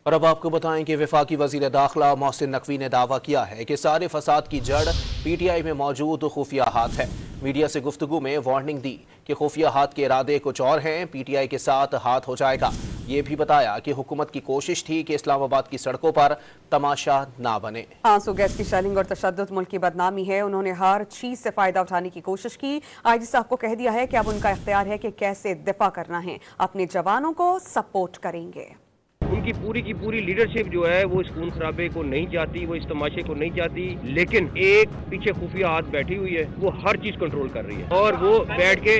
और अब आपको बताएं कि वफाकी वज़ीर दाखिला मोहसिन नकवी ने दावा किया है कि सारे फसाद की जड़ PTI में मौजूद खुफिया हाथ है। मीडिया से गुफ्तगू में वार्निंग दी कि खुफिया हाथ के इरादे कुछ और हैं, PTI के साथ हाथ हो जाएगा। ये भी बताया कि हुकूमत की कोशिश थी कि इस्लामाबाद की सड़कों पर तमाशा ना बने। आंसू गैस की शेलिंग और तशद्दुद मुल्क की बदनामी है। उन्होंने हर चीज से फायदा उठाने की कोशिश की। IG साहब को कह दिया है कि अब उनका इख्तियार है कि कैसे दिफा करना है। अपने जवानों को सपोर्ट करेंगे। उनकी पूरी की पूरी लीडरशिप जो है वो इस खून खराबे को नहीं चाहती, वो इस तमाशे को नहीं चाहती, लेकिन एक पीछे खुफिया हाथ बैठी हुई है, वो हर चीज कंट्रोल कर रही है और वो बैठ के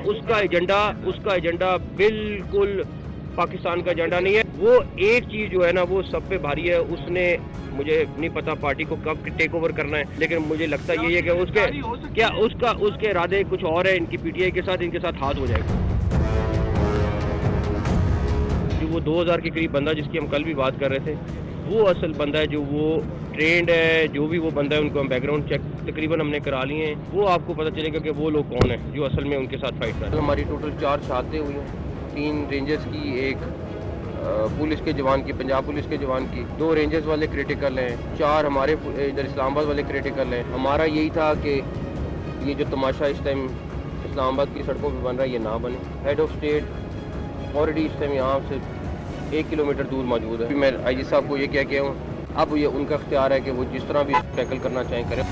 उसका एजेंडा बिल्कुल पाकिस्तान का एजेंडा नहीं है। वो एक चीज जो है ना वो सब पे भारी है। उसने मुझे नहीं पता पार्टी को कब टेक ओवर करना है, लेकिन मुझे लगता यही है कि उसके इरादे कुछ और है। इनकी PTI के साथ इनके साथ हाथ हो जाएगा। जो वो 2000 के करीब बंदा जिसकी हम कल भी बात कर रहे थे, वो असल बंदा है, जो वो ट्रेंड है, जो भी वो बंदा है उनको हम बैकग्राउंड चेक तकरीबन हमने करा लिए हैं। वो आपको पता चलेगा कि वो लोग कौन है जो असल में उनके साथ फाइट कर रहे हैं। हमारी टोटल 4 शहादतें हुई हैं, 3 रेंजर्स की, एक पुलिस के जवान की, पंजाब पुलिस के जवान की, 2 रेंजर्स वाले क्रिटिकल हैं, 4 हमारे इधर इस्लामाबाद वाले क्रिटिकल हैं। हमारा यही था कि ये जो तमाशा इस टाइम इस्लामाबाद की सड़कों पर बन रहा है ये ना बने। हेड ऑफ स्टेट ऑलरेडी इस टाइम यहाँ से 1 किलोमीटर दूर मौजूद है। मैं IG साहब को ये कह के हूँ, अब ये उनका इख्तियार है कि वो जिस तरह भी टैकल करना चाहें करें।